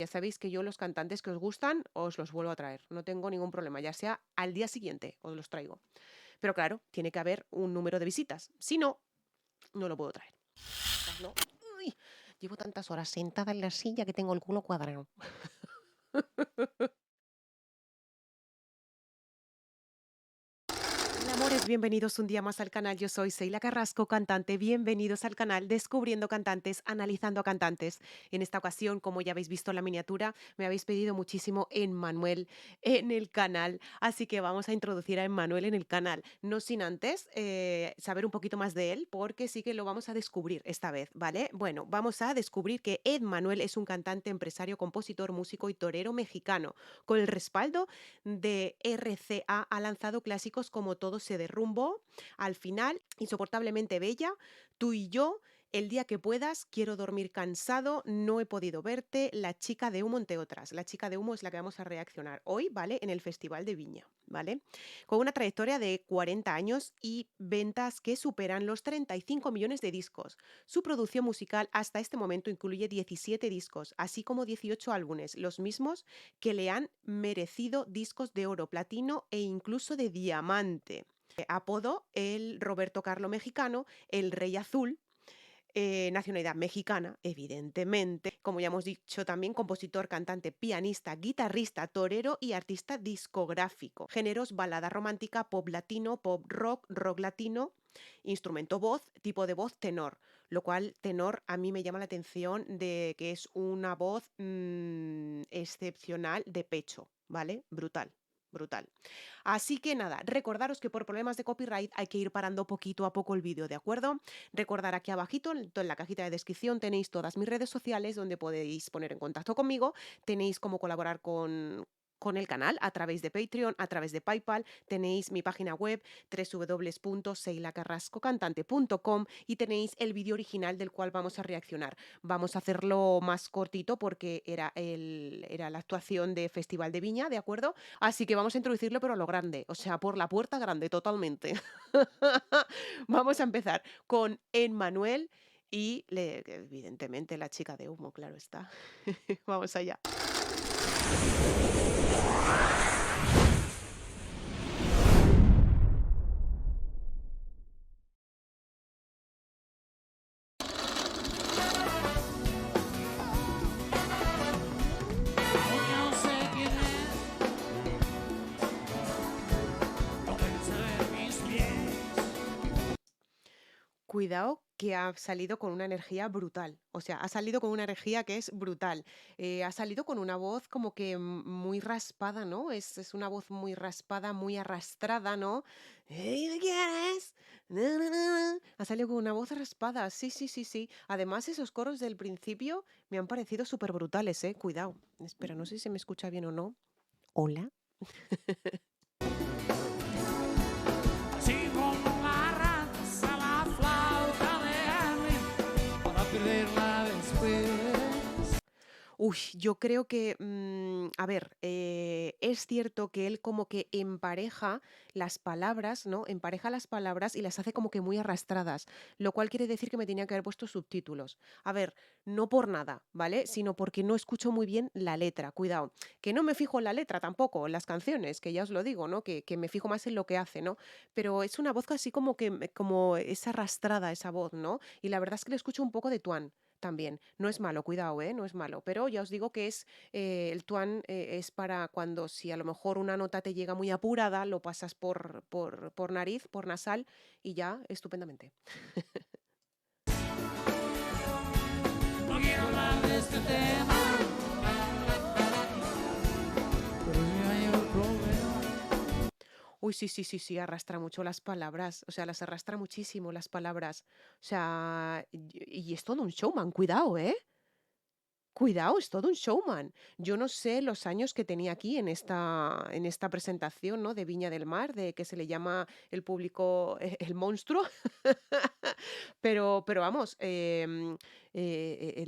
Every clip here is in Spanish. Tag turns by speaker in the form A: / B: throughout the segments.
A: Ya sabéis que yo los cantantes que os gustan os los vuelvo a traer. No tengo ningún problema, ya sea al día siguiente os los traigo. Pero claro, tiene que haber un número de visitas. Si no, no lo puedo traer. No. Uy, llevo tantas horas sentada en la silla que tengo el culo cuadrado. Hola, amores, bienvenidos un día más al canal. Yo soy Seila Carrasco, cantante. Bienvenidos al canal Descubriendo Cantantes, Analizando a Cantantes. En esta ocasión, como ya habéis visto en la miniatura, me habéis pedido muchísimo Emmanuel en el canal. Así que vamos a introducir a Emmanuel en el canal. No sin antes saber un poquito más de él, porque sí que lo vamos a descubrir esta vez, ¿vale? Bueno, vamos a descubrir que Emmanuel es un cantante, empresario, compositor, músico y torero mexicano, con el respaldo de RCA. Ha lanzado clásicos como Todo se derrumbó, Al final, Insoportablemente bella, Tú y yo, El día que puedas, Quiero dormir cansado, No he podido verte, La chica de humo, entre otras. La chica de humo es la que vamos a reaccionar hoy, ¿vale? En el Festival de Viña, ¿vale? Con una trayectoria de 40 años y ventas que superan los 35 millones de discos. Su producción musical hasta este momento incluye 17 discos, así como 18 álbumes, los mismos que le han merecido discos de oro, platino e incluso de diamante. Apodo el Roberto Carlo mexicano, el Rey Azul, nacionalidad mexicana, evidentemente. Como ya hemos dicho también, compositor, cantante, pianista, guitarrista, torero y artista discográfico. Géneros: balada romántica, pop latino, pop rock, rock latino. Instrumento: voz, tipo de voz tenor, lo cual tenor a mí me llama la atención de que es una voz excepcional de pecho, ¿vale? Brutal. Brutal. Así que nada, recordaros que por problemas de copyright hay que ir parando poquito a poco el vídeo, ¿de acuerdo? Recordar aquí abajito, en la cajita de descripción, tenéis todas mis redes sociales donde podéis poner en contacto conmigo, tenéis cómo colaborar con el canal a través de Patreon, a través de PayPal, tenéis mi página web www.seilacarrascocantante.com y tenéis el vídeo original del cual vamos a reaccionar. Vamos a hacerlo más cortito porque era la actuación de Festival de Viña, ¿de acuerdo? Así que vamos a introducirlo pero a lo grande, o sea, por la puerta grande totalmente. Vamos a empezar con Emmanuel y evidentemente la chica de humo, claro está. Vamos allá.
B: No sé quién es, no debe saber mis pies.
A: Cuidado que ha salido con una energía brutal, o sea, ha salido con una energía que es brutal. Ha salido con una voz como que muy raspada, ¿no? Es una voz muy raspada, muy arrastrada, ¿no? "Hey, ¿me quieres? Na, na, na, na". Ha salido con una voz raspada, sí, sí, sí, sí. Además, esos coros del principio me han parecido súper brutales, ¿eh? Cuidado. Espera, no sé si se me escucha bien o no. Hola.
B: Así como la raza, la flauta de Harry, para perderla después.
A: Uy, yo creo que, a ver, es cierto que él como que empareja las palabras, ¿no? Empareja las palabras y las hace como que muy arrastradas, lo cual quiere decir que me tenía que haber puesto subtítulos. A ver, no por nada, ¿vale? Sino porque no escucho muy bien la letra, cuidado. Que no me fijo en la letra tampoco, en las canciones, que ya os lo digo, ¿no? Que me fijo más en lo que hace, ¿no? Pero es una voz así como que, como es arrastrada esa voz, ¿no? Y la verdad es que le escucho un poco de tuan también. No es malo, cuidado, ¿eh? No es malo. Pero ya os digo que es el tuan es para cuando si a lo mejor una nota te llega muy apurada, lo pasas por nariz, por nasal y ya estupendamente.
B: No quiero hablar de este tema, pero hay un problema.
A: Uy, sí, sí, sí, sí, arrastra mucho las palabras. O sea, las arrastra muchísimo las palabras. O sea, y es todo un showman, cuidado, ¿eh? Cuidado, es todo un showman. Yo no sé los años que tenía aquí en esta presentación, ¿no? De Viña del Mar, de que se le llama el público el monstruo. Pero vamos, el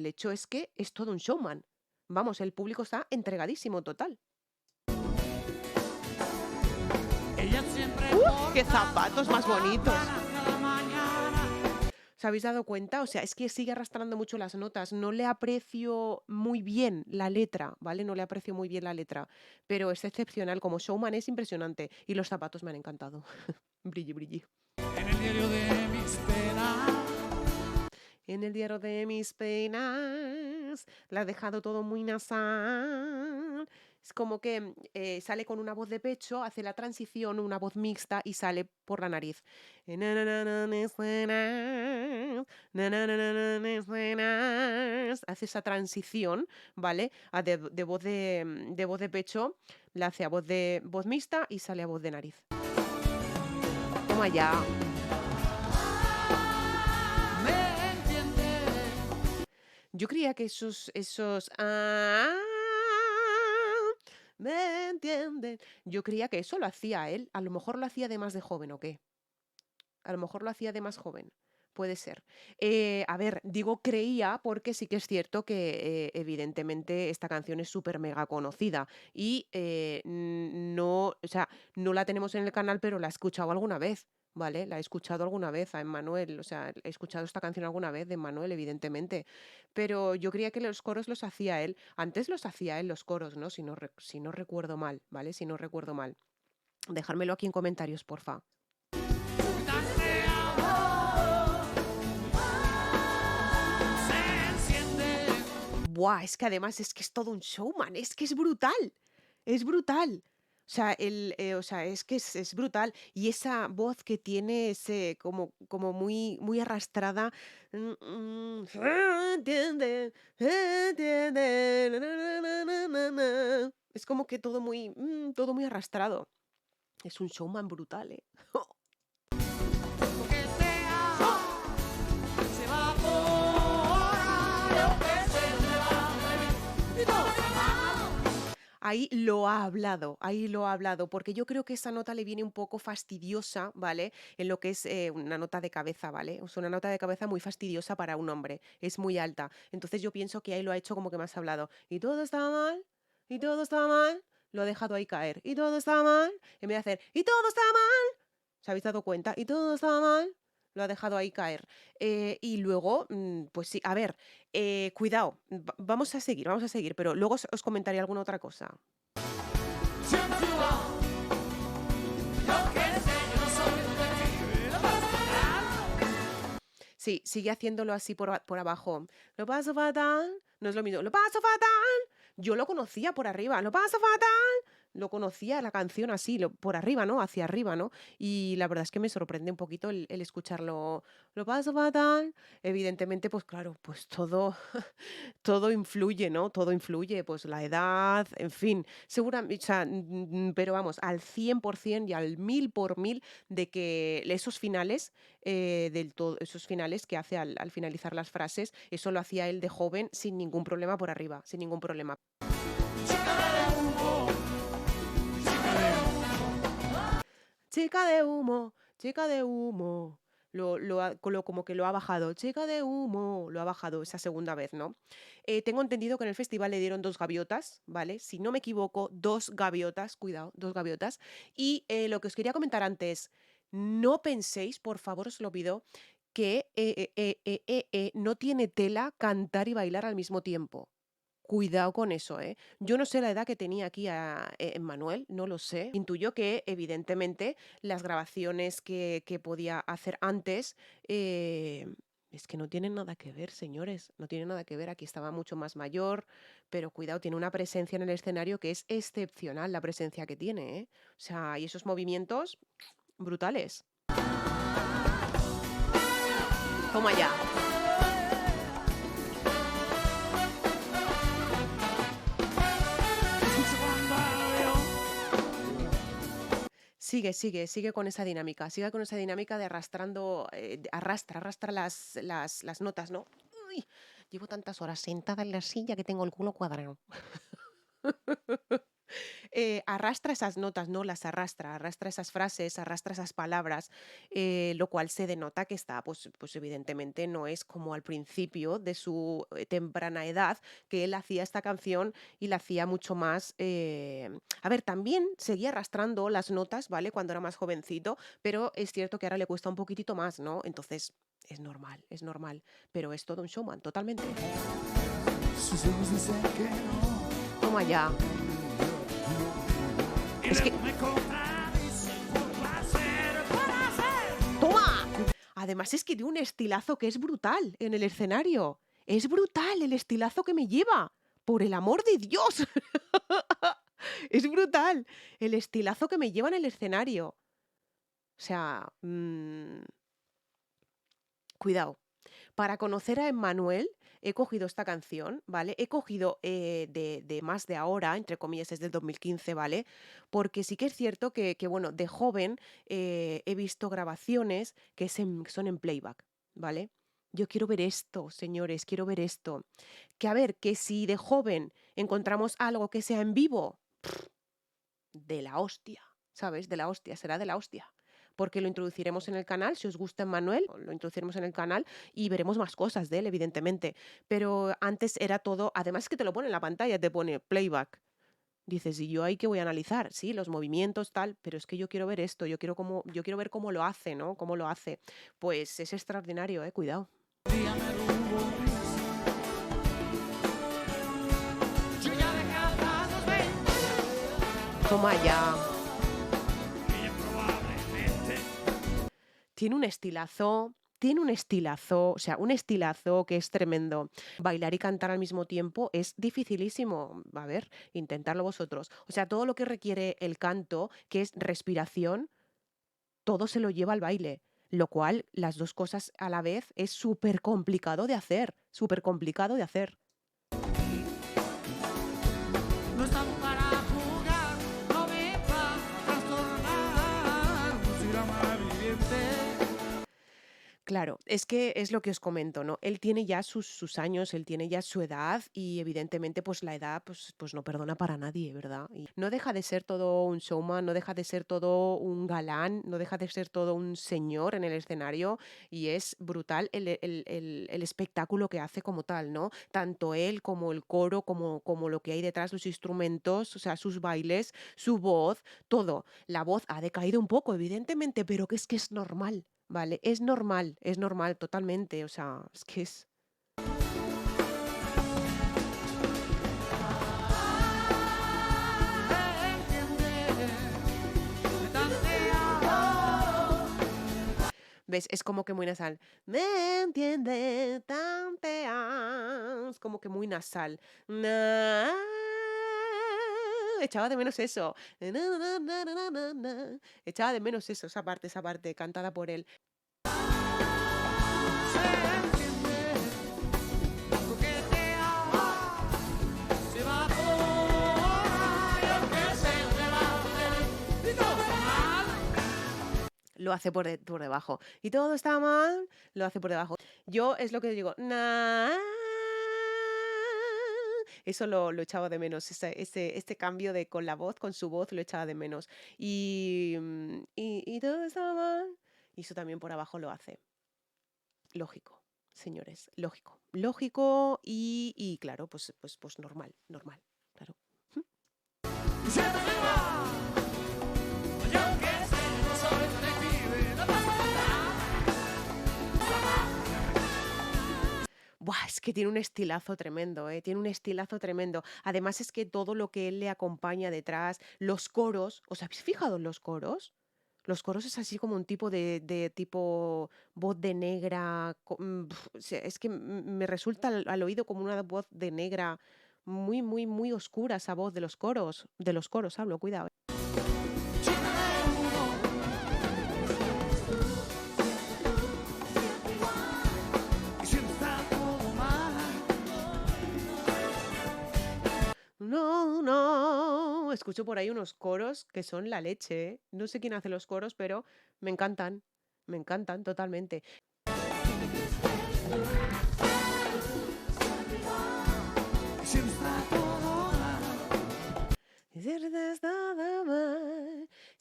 A: hecho es que es todo un showman. Vamos, el público está entregadísimo total.
B: Ella siempre
A: ¡Qué
B: porta
A: zapatos más bonitos!
B: cada mañana.
A: ¿Os habéis dado cuenta? O sea, es que sigue arrastrando mucho las notas. No le aprecio muy bien la letra, ¿vale? No le aprecio muy bien la letra, pero es excepcional. Como showman es impresionante. Y los zapatos me han encantado. Brilli, brilli.
B: En el diario de mis penas.
A: En el diario de mis penas, la ha dejado todo muy nasal. Es como que sale con una voz de pecho, hace la transición, una voz mixta y sale por la nariz. Na, na, na, na, mis penas, na, na, na, na, na, mis penas. Hace esa transición, ¿vale? De voz de voz de pecho, la hace a voz mixta y sale a voz de nariz. Toma ya.
B: Me entiende.
A: Yo creía que esos ¿me entienden? Yo creía que eso lo hacía él. A lo mejor lo hacía de más de joven, ¿o qué? A lo mejor lo hacía de más joven. Puede ser. A ver, digo creía porque sí que es cierto que evidentemente esta canción es súper mega conocida y no, o sea, no la tenemos en el canal, pero la he escuchado alguna vez, ¿vale? La he escuchado alguna vez a Emmanuel, o sea, he escuchado esta canción alguna vez de Emmanuel, evidentemente, pero yo creía que los coros los hacía él. Antes los hacía él los coros, ¿no? Si no recuerdo mal, ¿vale? Si no recuerdo mal. Dejármelo aquí en comentarios, porfa.
B: Date amor. Se enciende.
A: Buah, es que además es que es todo un showman, es que es brutal, es brutal. O sea, o sea, es que es brutal. Y esa voz que tiene ese como muy arrastrada. Entiende, entiende, na, na, na, na, na, na. Es como que todo muy arrastrado. Es un showman brutal, ¿eh?
B: Coquetea. Se evapora. Lo que se me va. Y todo se va.
A: Ahí lo ha hablado, porque yo creo que esa nota le viene un poco fastidiosa, ¿vale? En lo que es una nota de cabeza, ¿vale? Es una nota de cabeza muy fastidiosa para un hombre, es muy alta. Entonces yo pienso que ahí lo ha hecho como que más hablado. Y todo está mal, y todo está mal, lo ha dejado ahí caer. Y todo está mal, en vez de hacer, y todo está mal, ¿se habéis dado cuenta? Y todo está mal, lo ha dejado ahí caer. Y luego, pues sí, a ver, cuidado, vamos a seguir, pero luego os comentaré alguna otra cosa.
B: Siempre va. Yo qué sé, yo no soy un detective. Lo vas a pagar.
A: Sí, sigue haciéndolo así por abajo. Lo paso fatal. No es lo mismo. Lo paso fatal. Yo lo conocía por arriba. Lo paso fatal. Lo conocía la canción así, por arriba, ¿no? Hacia arriba, ¿no? Y la verdad es que me sorprende un poquito el escucharlo. Lo paso fatal. Evidentemente, pues claro, pues todo, todo influye, ¿no? Todo influye, pues la edad, en fin. Seguramente, o sea, pero vamos, al 100% y al 1000 por 1000 de que esos finales del todo, esos finales que hace al finalizar las frases, eso lo hacía él de joven sin ningún problema por arriba, sin ningún problema.
B: Chica de humo. Chica de humo.
A: Chica de humo, chica de humo. Como que lo ha bajado. Chica de humo, lo ha bajado esa segunda vez, ¿no? Tengo entendido que en el festival le dieron dos gaviotas, ¿vale? Si no me equivoco, dos gaviotas, cuidado, dos gaviotas. Y lo que os quería comentar antes, no penséis, por favor, os lo pido, que no tiene tela cantar y bailar al mismo tiempo. Cuidado con eso, ¿eh? Yo no sé la edad que tenía aquí Emmanuel, no lo sé. Intuyo que, evidentemente, las grabaciones que podía hacer antes, es que no tienen nada que ver, señores, no tienen nada que ver. Aquí estaba mucho más mayor, pero cuidado, tiene una presencia en el escenario que es excepcional, la presencia que tiene, ¿eh? O sea, y esos movimientos brutales. Toma ya.
B: Escucho cuando veo.
A: Sigue con esa dinámica, sigue con esa dinámica de arrastrando, arrastra las notas, ¿no? Uy, llevo tantas horas sentada en la silla que tengo el culo cuadrado. arrastra esas notas, no las arrastra, arrastra esas frases, arrastra esas palabras, lo cual se denota que está, pues evidentemente no es como al principio de su temprana edad, que él hacía esta canción y la hacía mucho más... A ver, también seguía arrastrando las notas, ¿vale? Cuando era más jovencito, pero es cierto que ahora le cuesta un poquitito más, ¿no? Entonces, es normal, pero es todo un showman, totalmente.
B: Sus ojos dicen que no.
A: Toma ya.
B: Y
A: Es que,
B: luego me contradicen por placer, por hacer.
A: ¡toma! Además es que tiene un estilazo que es brutal en el escenario. Es brutal el estilazo que me lleva. Por el amor de Dios. Es brutal el estilazo que me lleva en el escenario. O sea, cuidado. Para conocer a Emmanuel, he cogido esta canción, ¿vale? He cogido de más de ahora, entre comillas, es del 2015, ¿vale? Porque sí que es cierto que, bueno, de joven he visto grabaciones que son en playback, ¿vale? Yo quiero ver esto, señores, quiero ver esto. Que a ver, que si de joven encontramos algo que sea en vivo, de la hostia, ¿sabes? De la hostia, será de la hostia. Porque lo introduciremos en el canal, si os gusta Manuel, lo introduciremos en el canal y veremos más cosas de él, evidentemente. Pero antes era todo, además que te lo pone en la pantalla, te pone playback. Dices, ¿y yo ahí qué voy a analizar? Sí, los movimientos, tal, pero es que yo quiero ver esto, yo quiero ver cómo lo hace, ¿no? Cómo lo hace. Pues es extraordinario, cuidado.
B: Día me ruboriza. Yo ya de casados ven.
A: Toma ya.
B: Ella probablemente.
A: Tiene un estilazo, o sea, un estilazo que es tremendo. Bailar y cantar al mismo tiempo es dificilísimo. A ver, intentarlo vosotros. O sea, todo lo que requiere el canto, que es respiración, todo se lo lleva al baile. Lo cual, las dos cosas a la vez, es súper complicado de hacer. Súper complicado de hacer.
B: No estamos para jugar, no me va a trastornar. Música malviviente.
A: Claro, es que es lo que os comento, ¿no? Él tiene ya sus años, él tiene ya su edad y evidentemente pues la edad pues no perdona para nadie, ¿verdad? Y no deja de ser todo un showman, no deja de ser todo un galán, no deja de ser todo un señor en el escenario y es brutal el espectáculo que hace como tal, ¿no? Tanto él como el coro, como lo que hay detrás, los instrumentos, o sea, sus bailes, su voz, todo. La voz ha decaído un poco, evidentemente, pero que es normal. Vale, es normal totalmente, o sea, es que es... ¿Ves? Es como que muy nasal. ¿Me entiende? Tanteas. Como que muy nasal. Echaba de menos eso. Echaba de menos eso, esa parte cantada por él. Lo hace por debajo. Y todo está mal, lo hace por debajo. Yo es lo que digo, eso lo echaba de menos, este cambio de con la voz, con su voz, lo echaba de menos. Y todo está mal. Y eso también por abajo lo hace. Lógico, señores, lógico. Lógico y claro, pues normal, claro. Buah, es que tiene un estilazo tremendo, ¿eh? Tiene un estilazo tremendo. Además es que todo lo que él le acompaña detrás, los coros, ¿os habéis fijado en los coros? Los coros es así como un tipo de tipo voz de negra. O sea, es que me resulta al oído como una voz de negra muy, muy, muy oscura esa voz de los coros. De los coros hablo, cuidado. No, no. Escucho por ahí unos coros que son la leche, ¿eh? No sé quién hace los coros, pero me encantan totalmente.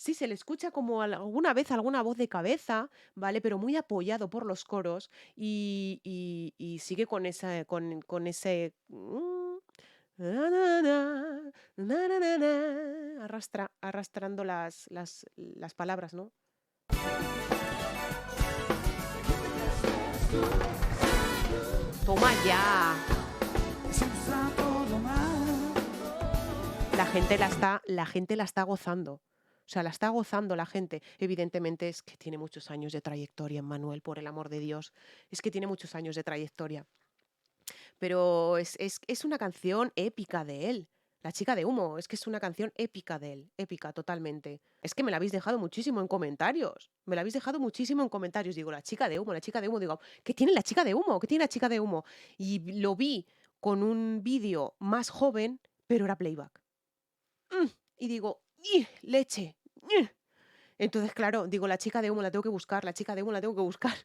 A: Sí, se le escucha como alguna vez alguna voz de cabeza, ¿vale? Pero muy apoyado por los coros y sigue con esa con ese, na, na, na, na, na, na, na, arrastrando las palabras, ¿no? Toma ya.
B: Se usa todo mal.
A: La gente la está gozando. O sea, la está gozando la gente. Evidentemente es que tiene muchos años de trayectoria, Manuel, por el amor de Dios. Es que tiene muchos años de trayectoria. Pero es una canción épica de él. La chica de humo, es que es una canción épica de él, épica totalmente. Es que me la habéis dejado muchísimo en comentarios. Me la habéis dejado muchísimo en comentarios. Digo, la chica de humo, la chica de humo. Digo, ¿qué tiene la chica de humo? ¿Qué tiene la chica de humo? Y lo vi con un vídeo más joven, pero era playback. Mm, y digo, ¡ih! Leche. ¡Ih! Entonces, claro, digo, la chica de humo la tengo que buscar, la chica de humo la tengo que buscar.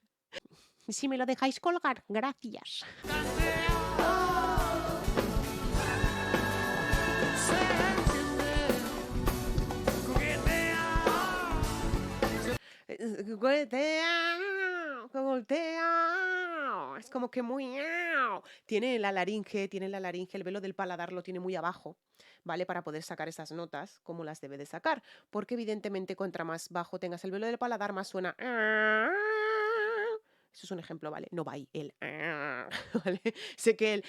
A: Si me lo dejáis colgar, gracias.
B: Se entiende, coquetea.
A: Golpeao, golpeao. Es como que muy miau. Tiene la laringe, el velo del paladar lo tiene muy abajo, ¿vale? Para poder sacar esas notas como las debe de sacar. Porque evidentemente contra más bajo tengas el velo del paladar, más suena. Eso es un ejemplo, ¿vale? No va ahí el. ¿Vale? Sé que el.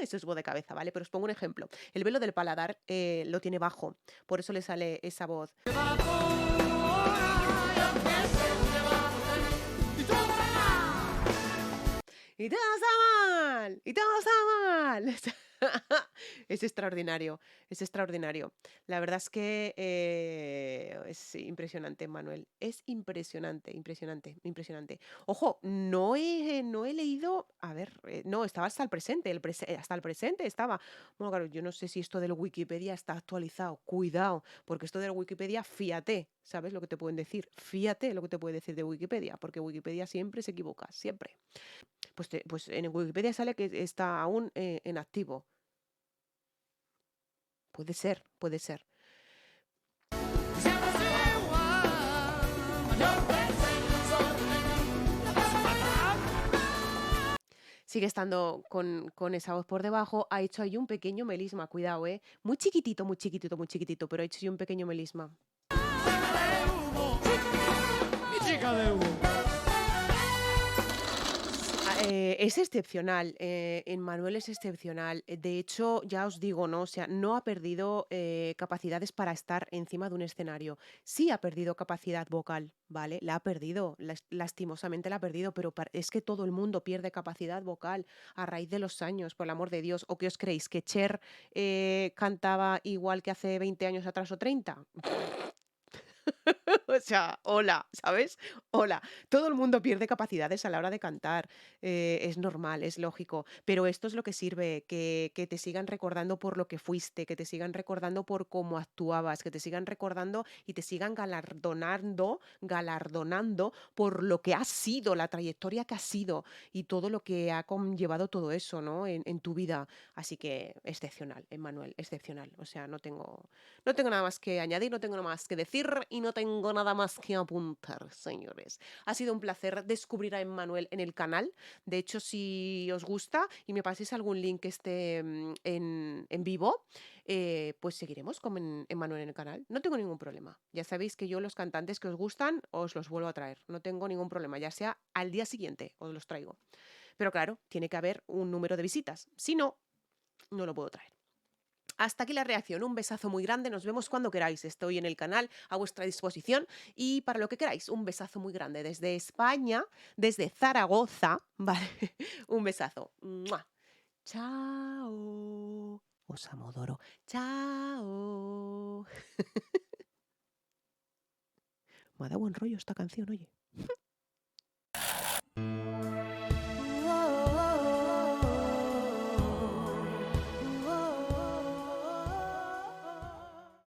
A: Eso es voz de cabeza, ¿vale? Pero os pongo un ejemplo. El velo del paladar lo tiene bajo, por eso le sale esa voz. Y todo está mal, y todo está mal. Es extraordinario, es extraordinario. La verdad es que es impresionante, Manuel. Es impresionante, impresionante, impresionante. Ojo, no he leído, a ver, no, estaba hasta el presente, hasta el presente estaba. Bueno, claro, yo no sé si esto del Wikipedia está actualizado. Cuidado, porque esto del Wikipedia, fíate, ¿sabes lo que te pueden decir? Fíate lo que te puede decir de Wikipedia, porque Wikipedia siempre se equivoca, siempre. Pues en Wikipedia sale que está aún en activo. Puede ser, puede ser.
B: Siempre será igual. Yo pensé en nosotros, la vas a matar.
A: Sigue estando con esa voz por debajo. Ha hecho ahí un pequeño melisma, cuidado, ¿eh? Muy chiquitito, muy chiquitito, muy chiquitito, pero ha hecho ahí un pequeño melisma.
B: Chica de humo. Mi chica de humo.
A: Es excepcional, Emmanuel es excepcional. De hecho, ya os digo, ¿no? O sea, no ha perdido capacidades para estar encima de un escenario. Sí ha perdido capacidad vocal, ¿vale? La ha perdido, lastimosamente la ha perdido, pero es que todo el mundo pierde capacidad vocal a raíz de los años, por el amor de Dios. ¿O qué os creéis? ¿Que Cher cantaba igual que hace 20 años atrás o 30? O sea, hola, ¿sabes? Hola. Todo el mundo pierde capacidades a la hora de cantar. Es normal, es lógico. Pero esto es lo que sirve, que te sigan recordando por lo que fuiste, que te sigan recordando por cómo actuabas, que te sigan recordando y te sigan galardonando por lo que has sido, la trayectoria que has sido y todo lo que ha conllevado todo eso, ¿no? En tu vida. Así que excepcional, Emmanuel, excepcional. O sea, no tengo nada más que añadir, no tengo nada más que decir y no tengo nada más que apuntar, señores. Ha sido un placer descubrir a Emmanuel en el canal. De hecho, si os gusta y me paséis algún link que esté en vivo, pues seguiremos con Emmanuel en el canal. No tengo ningún problema. Ya sabéis que yo los cantantes que os gustan os los vuelvo a traer. No tengo ningún problema, ya sea al día siguiente os los traigo. Pero claro, tiene que haber un número de visitas. Si no, no lo puedo traer. Hasta aquí la reacción. Un besazo muy grande. Nos vemos cuando queráis. Estoy en el canal a vuestra disposición y para lo que queráis. Un besazo muy grande desde España, desde Zaragoza. Vale. Un besazo. ¡Mua! Chao. Os amo, Doro. Chao. Me ha dado buen rollo esta canción, oye.